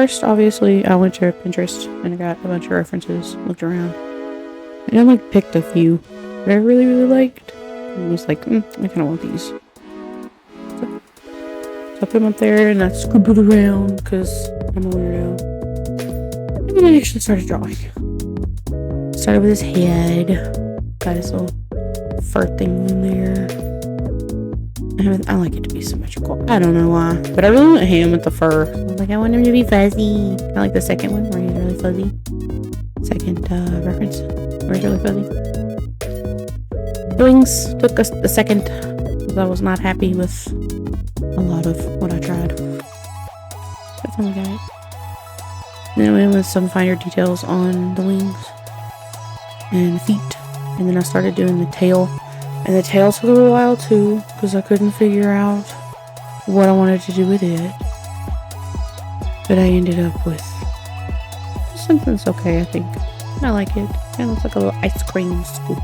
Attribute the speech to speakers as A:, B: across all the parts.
A: first, obviously, I went to Pinterest and I got a bunch of references, looked around, and I like picked a few that I really, really liked, and was like, I kind of want these. So I put them up there and I scribbled around because I'm a weirdo. And then I actually started drawing. Started with his head, got his little fur thing in there. I like it to be symmetrical. I don't know why, but I really want him with the fur. Like, I want him to be fuzzy. I like the second one where he's really fuzzy. Second reference where he's really fuzzy. The wings took us a second because I was not happy with a lot of what I tried. But finally got it. Then I went with some finer details on the wings and the feet, and then I started doing the tail. And the tail took a little while too, because I couldn't figure out what I wanted to do with it. But I ended up with something that's okay, I think. I like it. It looks like a little ice cream scoop.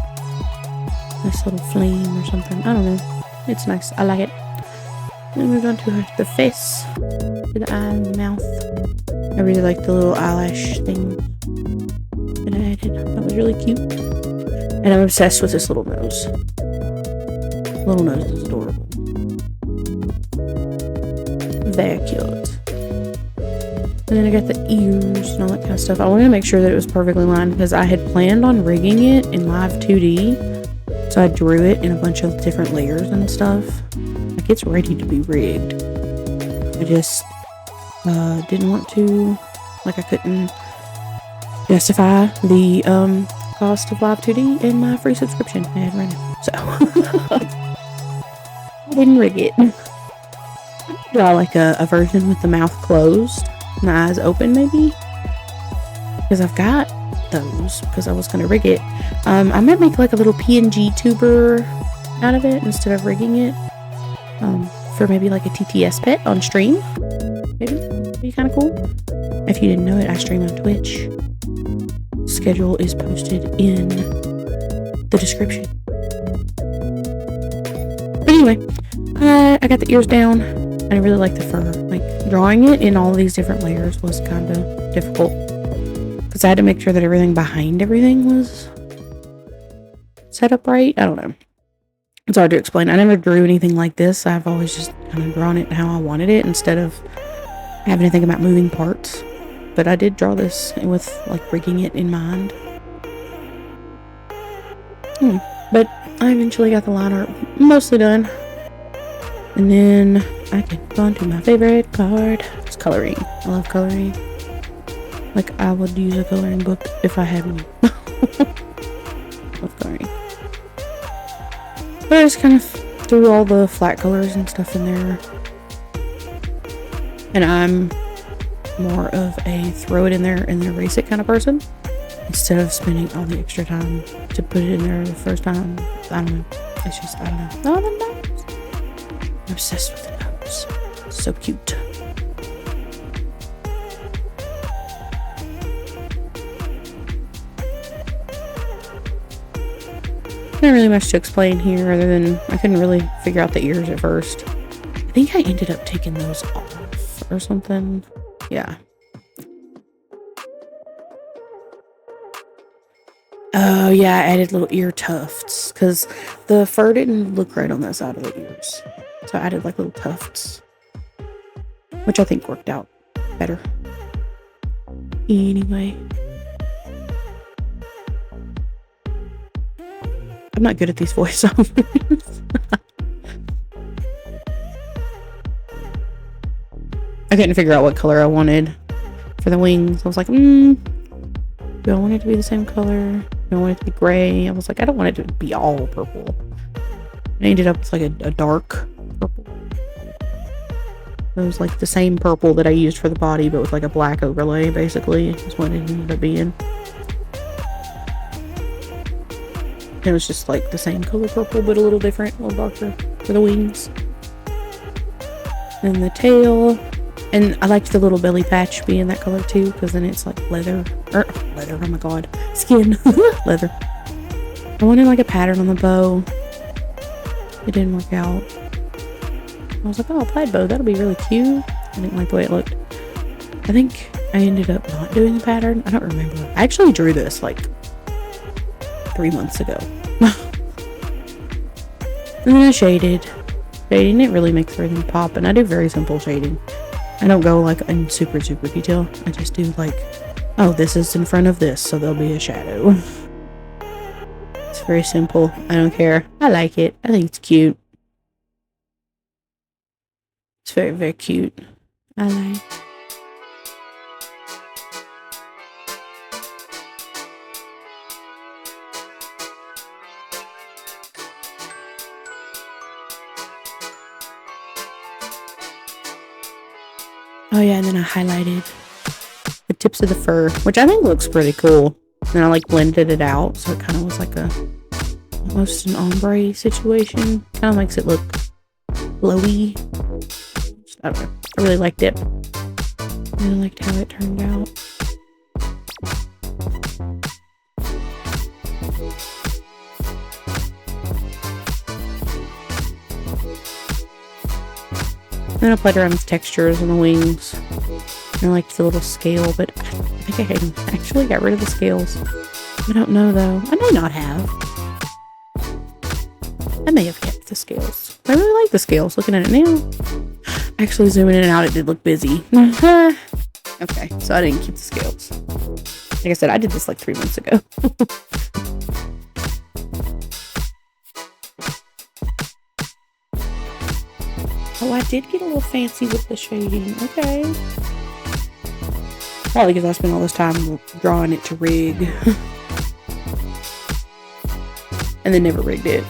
A: Nice little flame or something. I don't know. It's nice. I like it. Then we moved on to the face, to the eye and the mouth. I really like the little eyelash thing that I added. That was really cute. And I'm obsessed with this little nose. Little nose is adorable. Very cute. And then I got the ears and all that kind of stuff. I wanted to make sure that it was perfectly lined because I had planned on rigging it in live 2D. So I drew it in a bunch of different layers and stuff. Like, it's ready to be rigged. I just didn't want to, like, I couldn't justify the cost of live 2D in my free subscription I had right now. So I didn't rig it. Draw like a version with the mouth closed and the eyes open, maybe, because I've got those because I was going to rig it. I might make like a little PNG tuber out of it instead of rigging it, for maybe like a TTS pet on stream. Maybe it'd be kind of cool. If you didn't know it, I stream on Twitch. Schedule is posted in the description. But anyway, I got the ears down and I really like the fur. Like, drawing it in all these different layers was kind of difficult because I had to make sure that everything behind everything was set up right. I don't know. It's hard to explain. I never drew anything like this. I've always just kind of drawn it how I wanted it instead of having to think about moving parts. But I did draw this with, like, rigging it in mind. But I eventually got the line art mostly done. And then I can go on to my favorite part. It's coloring. I love coloring. Like, I would use a coloring book if I had one. Love coloring. But I just kind of threw all the flat colors and stuff in there. And I'm more of a throw it in there and then erase it kind of person instead of spending all the extra time to put it in there the first time. I don't know. It's just, I don't know. Oh, the nose. I'm obsessed with the nose. So cute. Not really much to explain here other than I couldn't really figure out the ears at first. I think I ended up taking those off or something. Yeah. Oh, yeah, I added little ear tufts because the fur didn't look right on that side of the ears. So I added like little tufts, which I think worked out better. Anyway. I'm not good at these voiceovers. I couldn't figure out what color I wanted for the wings. I was like, do I want it to be the same color? Do I want it to be gray? I was like, I don't want it to be all purple. I ended up with like a dark purple. It was like the same purple that I used for the body, but with like a black overlay, basically. Is what it ended up being. It was just like the same color purple, but a little different, a little darker for the wings. And the tail. And I liked the little belly patch being that color too, because then it's like leather. Leather, oh my god. Skin. Leather. I wanted like a pattern on the bow. It didn't work out. I was like, oh, a plaid bow, that'll be really cute. I didn't like the way it looked. I think I ended up not doing the pattern. I don't remember. I actually drew this like 3 months ago. And then I shaded. Shading didn't really make everything pop, and I do very simple shading. I don't go like in super detail. I just do like, oh, this is in front of this, so there'll be a shadow. It's very simple. I don't care. I like it. I think it's cute. It's very, very cute. I like. Oh yeah, and then I highlighted the tips of the fur, which I think looks pretty cool. And I like blended it out, so it kind of was like almost an ombre situation. Kind of makes it look glowy. I don't know. I really liked it. I really liked how it turned out. Then I played around with textures on the wings. And I liked the little scale, but I think I actually got rid of the scales. I don't know though. I may not have. I may have kept the scales. I really like the scales looking at it now. Actually zooming in and out, it did look busy. Okay, so I didn't keep the scales. Like I said, I did this like 3 months ago. Oh, I did get a little fancy with the shading. Okay. Probably because I spent all this time drawing it to rig. And then never rigged it.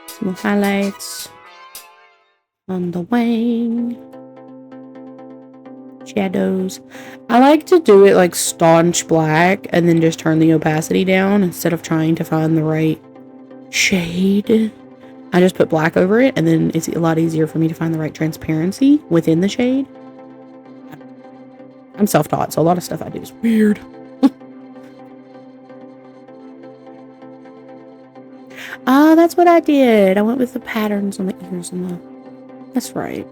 A: Some highlights on the wing. Shadows. I like to do it like staunch black and then just turn the opacity down instead of trying to find the right shade. I just put black over it, and then it's a lot easier for me to find the right transparency within the shade. I'm self-taught, so a lot of stuff I do is weird. Ah, that's what I did. I went with the patterns on the ears and the... That's right.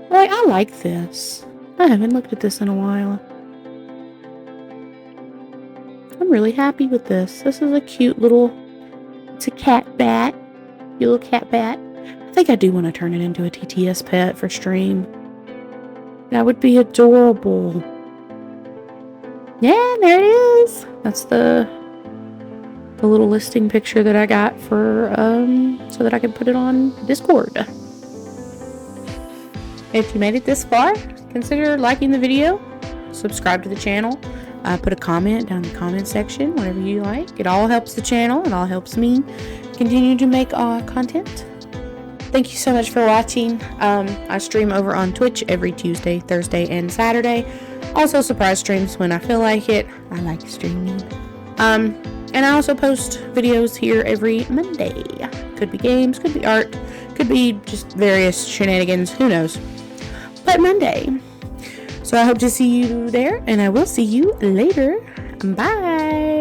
A: Like, I like this. I haven't looked at this in a while. I'm really happy with this. This is a cute little... It's a cat bat. Cute little cat bat. I think I do want to turn it into a TTS pet for stream. That would be adorable. Yeah, there it is. That's the little listing picture that I got for, so that I can put it on Discord. If you made it this far, consider liking the video, subscribe to the channel, put a comment down in the comment section, whatever you like. It all helps the channel, it all helps me continue to make content. Thank you so much for watching. I stream over on Twitch every Tuesday, Thursday, and Saturday. Also surprise streams when I feel like it. I like streaming. And I also post videos here every Monday. Could be games, could be art, could be just various shenanigans, who knows. But Monday. So I hope to see you there, and I will see you later. Bye.